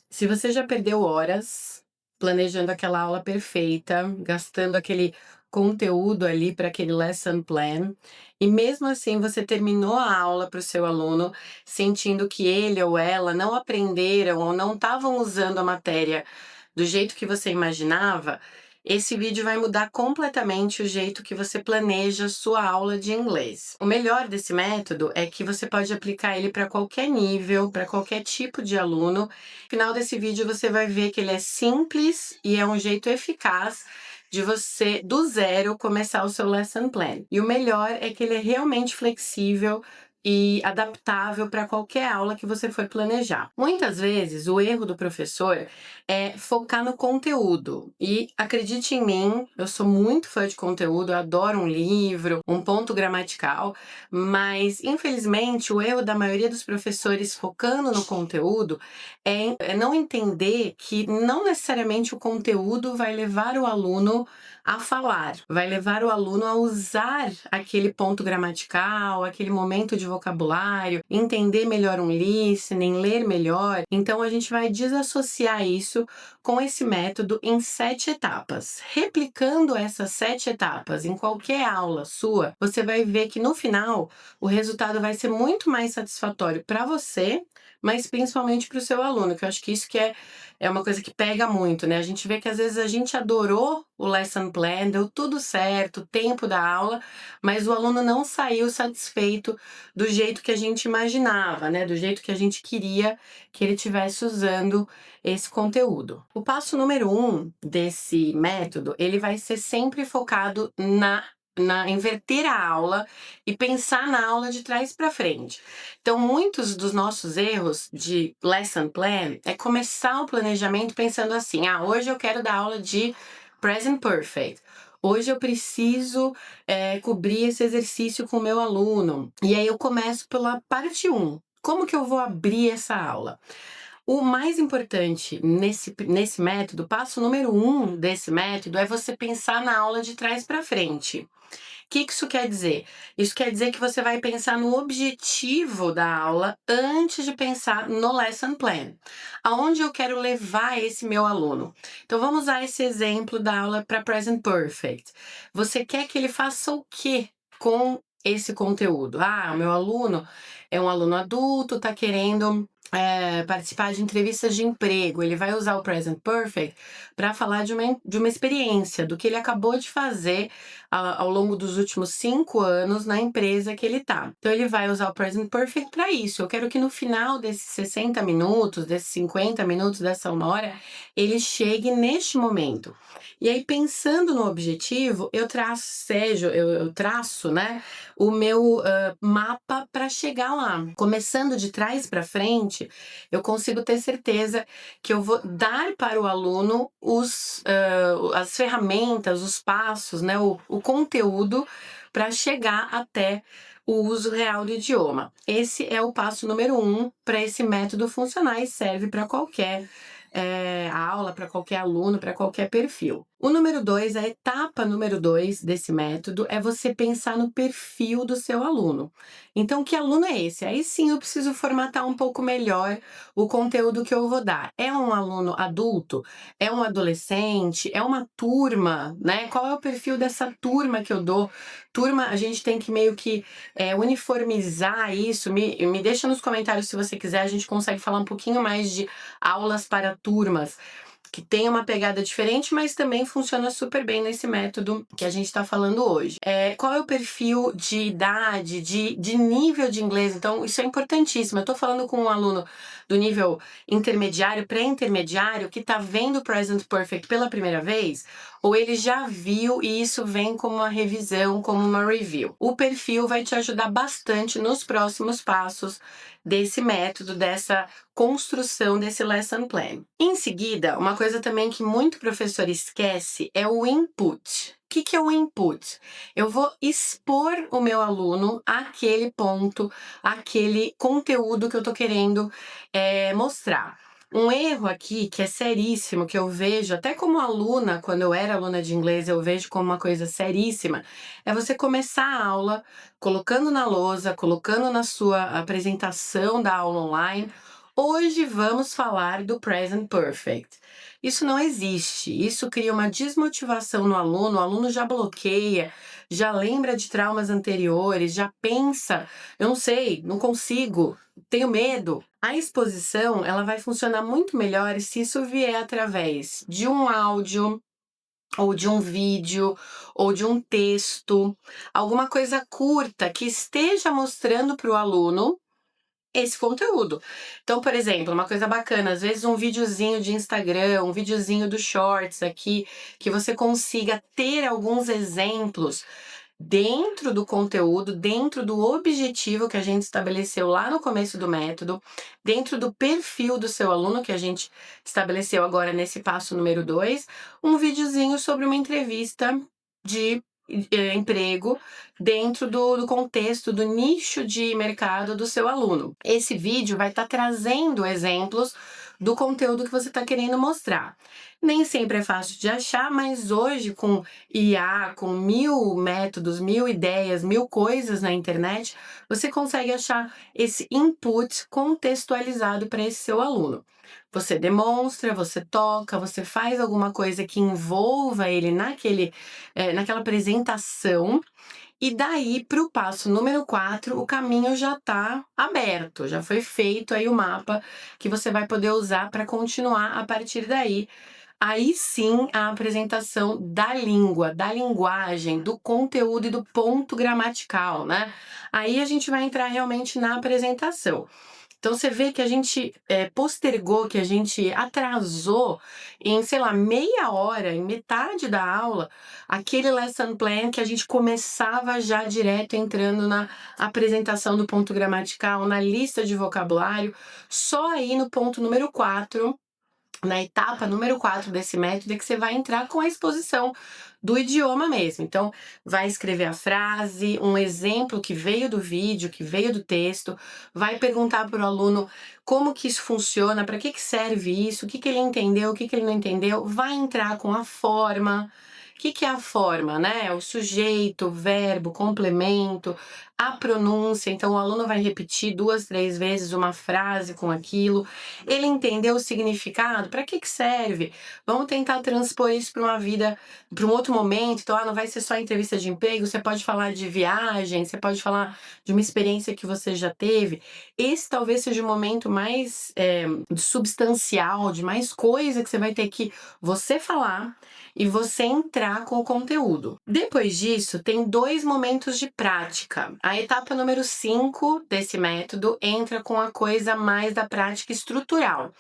Se você já perdeu horas planejando aquela aula perfeita, gastando aquele conteúdo ali para aquele lesson plan, e mesmo assim você terminou a aula para o seu aluno sentindo que ele ou ela não aprenderam ou não estavam usando a matéria do jeito que você imaginava, esse vídeo vai mudar completamente o jeito que você planeja sua aula de inglês. O melhor desse método é que você pode aplicar ele para qualquer nível, para qualquer tipo de aluno. No final desse vídeo você vai ver que ele é simples e é um jeito eficaz de você, do zero, começar o seu lesson plan. E o melhor é que ele é realmente flexível e adaptável para qualquer aula que você for planejar. Muitas vezes, o erro do professor é focar no conteúdo. E acredite em mim, eu sou muito fã de conteúdo, eu adoro um livro, um ponto gramatical, mas infelizmente o erro da maioria dos professores focando no conteúdo é não entender que não necessariamente o conteúdo vai levar o aluno a falar, vai levar o aluno a usar aquele ponto gramatical, aquele momento de vocabulário, entender melhor um listening, ler melhor. Então a gente vai desassociar isso com esse método em 7 etapas. Replicando essas 7 etapas em qualquer aula sua, você vai ver que no final o resultado vai ser muito mais satisfatório para você, mas principalmente para o seu aluno, que eu acho que isso que é uma coisa que pega muito, né? A gente vê que às vezes a gente adorou o lesson plan, deu tudo certo, o tempo da aula, mas o aluno não saiu satisfeito do jeito que a gente imaginava, né? Do jeito que a gente queria que ele estivesse usando esse conteúdo. O passo número 1 desse método, ele vai ser sempre focado na inverter a aula e pensar na aula de trás para frente. Então, muitos dos nossos erros de lesson plan é começar o planejamento pensando assim: ah, hoje eu quero dar aula de present perfect. Hoje eu preciso cobrir esse exercício com o meu aluno. E aí eu começo pela parte 1. Como que eu vou abrir essa aula? O mais importante nesse método, passo número 1 desse método, é você pensar na aula de trás para frente. Que isso quer dizer? Isso quer dizer que você vai pensar no objetivo da aula antes de pensar no lesson plan. Aonde eu quero levar esse meu aluno? Então vamos usar esse exemplo da aula para Present Perfect. Você quer que ele faça o quê com esse conteúdo? Ah, o meu aluno é um aluno adulto, está querendo participar de entrevistas de emprego. Ele vai usar o Present Perfect para falar de uma experiência, do que ele acabou de fazer ao longo dos últimos 5 anos na empresa que ele tá. Então ele vai usar o present perfect para isso. Eu quero que no final desses 60 minutos, desses 50 minutos, dessa 1 hora, ele chegue neste momento. E aí, pensando no objetivo, eu traço, né, o meu mapa para chegar lá. Começando de trás para frente, eu consigo ter certeza que eu vou dar para o aluno as ferramentas, os passos, né, o conteúdo para chegar até o uso real do idioma. Esse é o passo número 1 para esse método funcionar e serve para qualquer aula, para qualquer aluno, para qualquer perfil. O número 2, a etapa número 2 desse método é você pensar no perfil do seu aluno. Então, que aluno é esse? Aí sim eu preciso formatar um pouco melhor o conteúdo que eu vou dar. É um aluno adulto? É um adolescente? É uma turma, né? Qual é o perfil dessa turma que eu dou? Turma, a gente tem que meio que uniformizar isso. Me deixa nos comentários se você quiser, a gente consegue falar um pouquinho mais de aulas para turmas que tem uma pegada diferente, mas também funciona super bem nesse método que a gente está falando hoje. Qual é o perfil de idade, de nível de inglês? Então, isso é importantíssimo. Eu estou falando com um aluno do nível intermediário, pré-intermediário, que está vendo o Present Perfect pela primeira vez, ou ele já viu e isso vem como uma revisão, como uma review. O perfil vai te ajudar bastante nos próximos passos desse método, dessa construção desse lesson plan. Em seguida, uma coisa também que muito professor esquece é o input. O que é o input? Eu vou expor o meu aluno àquele ponto, àquele conteúdo que eu estou querendo mostrar. Um erro aqui que é seríssimo, que eu vejo até como aluna, quando eu era aluna de inglês, eu vejo como uma coisa seríssima, é você começar a aula colocando na lousa, colocando na sua apresentação da aula online, Hoje vamos falar do present perfect. Isso não existe, isso cria uma desmotivação no aluno, o aluno já bloqueia, já lembra de traumas anteriores, já pensa, eu não sei, não consigo, tenho medo. A exposição, ela vai funcionar muito melhor se isso vier através de um áudio, ou de um vídeo, ou de um texto, alguma coisa curta que esteja mostrando para o aluno esse conteúdo. Então, por exemplo, uma coisa bacana, às vezes um videozinho de Instagram, um videozinho do Shorts aqui, que você consiga ter alguns exemplos dentro do conteúdo, dentro do objetivo que a gente estabeleceu lá no começo do método, dentro do perfil do seu aluno que a gente estabeleceu agora nesse passo número 2, um videozinho sobre uma entrevista de emprego dentro do contexto, do nicho de mercado do seu aluno. Esse vídeo vai estar trazendo exemplos do conteúdo que você está querendo mostrar. Nem sempre é fácil de achar, mas hoje com IA, com 1000 métodos, 1000 ideias, 1000 coisas na internet, você consegue achar esse input contextualizado para esse seu aluno. Você demonstra, você toca, você faz alguma coisa que envolva ele naquela apresentação, e daí para o passo número 4, o caminho já está aberto, já foi feito aí o mapa que você vai poder usar para continuar a partir daí. Aí sim a apresentação da língua, da linguagem, do conteúdo e do ponto gramatical, né? Aí a gente vai entrar realmente na apresentação. Então você vê que a gente postergou, que a gente atrasou em, sei lá, meia hora, em metade da aula, aquele lesson plan que a gente começava já direto entrando na apresentação do ponto gramatical, na lista de vocabulário, só aí no ponto número 4, na etapa número 4 desse método, é que você vai entrar com a exposição do idioma mesmo. Então, vai escrever a frase, um exemplo que veio do vídeo, que veio do texto, vai perguntar para o aluno como que isso funciona, para que serve isso, o que ele entendeu, o que ele não entendeu, vai entrar com a forma. O que é a forma, né? O sujeito, o verbo, o complemento, a pronúncia. Então, o aluno vai repetir 2, 3 vezes uma frase com aquilo. Ele entendeu o significado? Para que serve? Vamos tentar transpor isso para uma vida, para um outro momento. Então, não vai ser só entrevista de emprego, você pode falar de viagem, você pode falar de uma experiência que você já teve. Esse talvez seja o momento mais substancial, de mais coisa que você vai ter que você falar e você entrar com o conteúdo. Depois disso, tem 2 momentos de prática. A etapa número 5 desse método entra com a coisa mais da prática estrutural.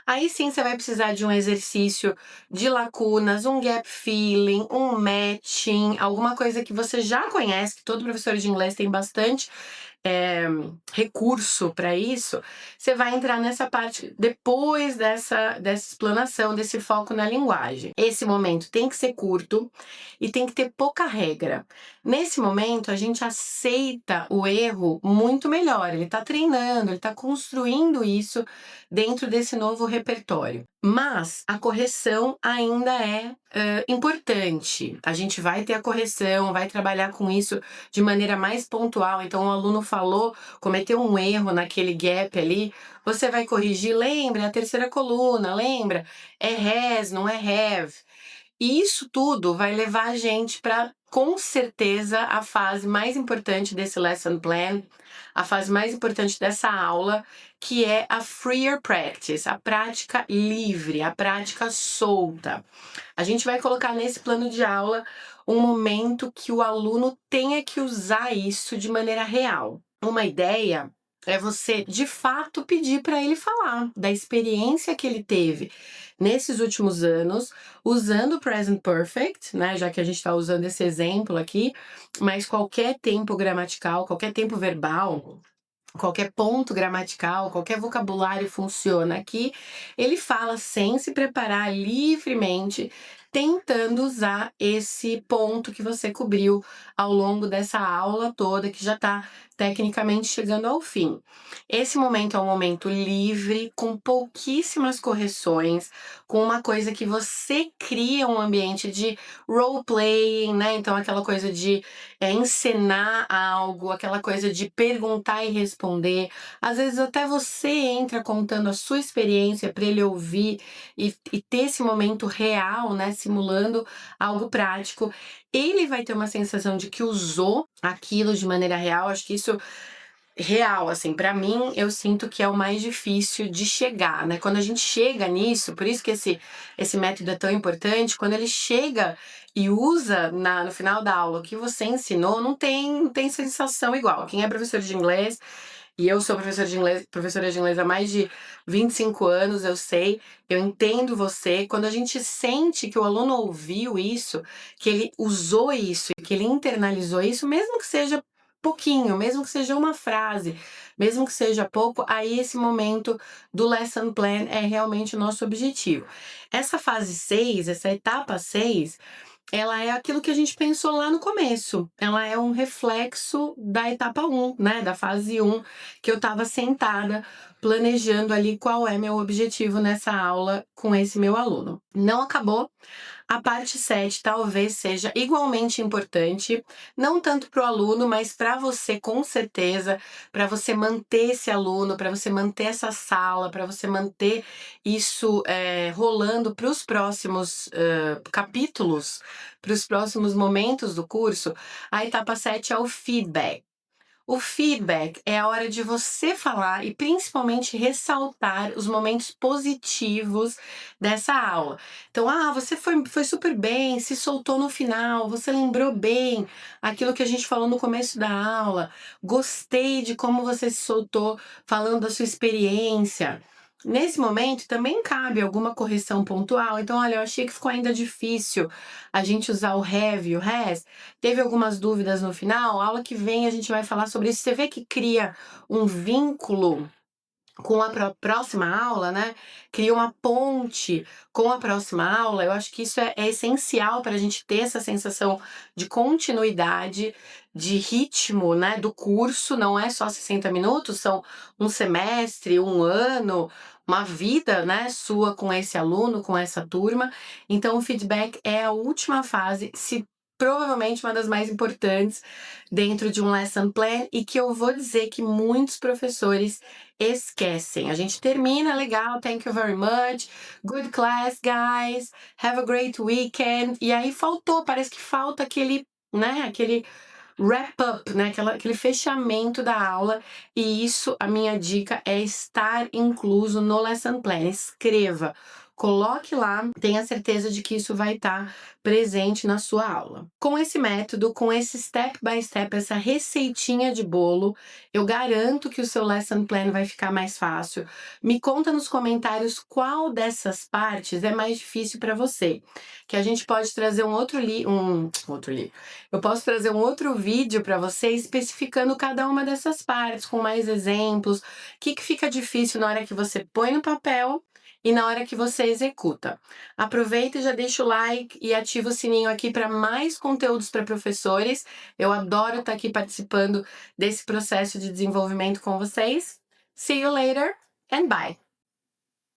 Aí sim você vai precisar de um exercício de lacunas, um gap filling, um matching, alguma coisa que você já conhece, que todo professor de inglês tem bastante recurso para isso. Você vai entrar nessa parte depois dessa explanação, desse foco na linguagem. Esse momento tem que ser curto e tem que ter pouca regra. Nesse momento, a gente aceita o erro muito melhor. Ele está treinando, ele está construindo isso dentro desse novo repertório. Mas a correção ainda é importante. A gente vai ter a correção, vai trabalhar com isso de maneira mais pontual. Então, o aluno falou, cometeu um erro naquele gap ali, você vai corrigir, lembra, a terceira coluna, lembra? É has, não é have. E isso tudo vai levar a gente para, com certeza, a fase mais importante desse lesson plan, a fase mais importante dessa aula, que é a freer practice, a prática livre, a prática solta. A gente vai colocar nesse plano de aula um momento que o aluno tenha que usar isso de maneira real. Uma ideia é você, de fato, pedir para ele falar da experiência que ele teve nesses últimos anos, usando o present perfect, né? Já que a gente está usando esse exemplo aqui, mas qualquer tempo gramatical, qualquer tempo verbal, qualquer ponto gramatical, qualquer vocabulário funciona aqui. Ele fala sem se preparar livremente, tentando usar esse ponto que você cobriu ao longo dessa aula toda, que já está tecnicamente chegando ao fim. Esse momento é um momento livre, com pouquíssimas correções, com uma coisa que você cria um ambiente de role playing, né? Então, aquela coisa de encenar algo, aquela coisa de perguntar e responder. Às vezes, até você entra contando a sua experiência para ele ouvir e ter esse momento real, né? Simulando algo prático. Ele vai ter uma sensação de que usou aquilo de maneira real. Acho que isso real, assim, pra mim, eu sinto que é o mais difícil de chegar, né? Quando a gente chega nisso, por isso que esse método é tão importante, quando ele chega e usa no final da aula o que você ensinou, não tem sensação igual. Quem é professor de inglês, e eu sou professora de inglês há mais de 25 anos, eu sei, eu entendo você. Quando a gente sente que o aluno ouviu isso, que ele usou isso, que ele internalizou isso, mesmo que seja pouquinho, mesmo que seja uma frase, mesmo que seja pouco, aí esse momento do lesson plan é realmente o nosso objetivo. Essa fase 6, essa etapa 6, ela é aquilo que a gente pensou lá no começo. Ela é um reflexo da etapa 1, né, da fase 1, que eu estava sentada planejando ali qual é meu objetivo nessa aula com esse meu aluno. Não acabou. A parte 7 talvez seja igualmente importante, não tanto para o aluno, mas para você com certeza, para você manter esse aluno, para você manter essa sala, para você manter isso rolando para os próximos capítulos, para os próximos momentos do curso. A etapa 7 é o feedback. O feedback é a hora de você falar e principalmente ressaltar os momentos positivos dessa aula. Então, você foi super bem, se soltou no final, você lembrou bem aquilo que a gente falou no começo da aula. Gostei de como você se soltou falando da sua experiência. Nesse momento também cabe alguma correção pontual. Então, olha, eu achei que ficou ainda difícil a gente usar o have e o has. Teve algumas dúvidas no final, a aula que vem a gente vai falar sobre isso. Você vê que cria um vínculo com a próxima aula, né? Cria uma ponte com a próxima aula. Eu acho que isso é essencial para a gente ter essa sensação de continuidade, de ritmo, né? Do curso. Não é só 60 minutos, são um semestre, um ano, uma vida, né? Sua com esse aluno, com essa turma. Então, o feedback é a última fase, se provavelmente uma das mais importantes dentro de um lesson plan e que eu vou dizer que muitos professores esquecem. A gente termina, legal, thank you very much, good class, guys, have a great weekend. E aí faltou, parece que falta aquele, né, aquele wrap up, né, aquele fechamento da aula. E isso, a minha dica é estar incluso no lesson plan. Escreva. Coloque lá, tenha certeza de que isso vai estar presente na sua aula. Com esse método, com esse step by step, essa receitinha de bolo, eu garanto que o seu lesson plan vai ficar mais fácil. Me conta nos comentários qual dessas partes é mais difícil para você, que a gente pode trazer um outro livro. Eu posso trazer um outro vídeo para você especificando cada uma dessas partes com mais exemplos. O que fica difícil na hora que você põe no papel e na hora que você executa. Aproveita e já deixa o like e ativa o sininho aqui para mais conteúdos para professores. Eu adoro estar aqui participando desse processo de desenvolvimento com vocês. See you later and bye!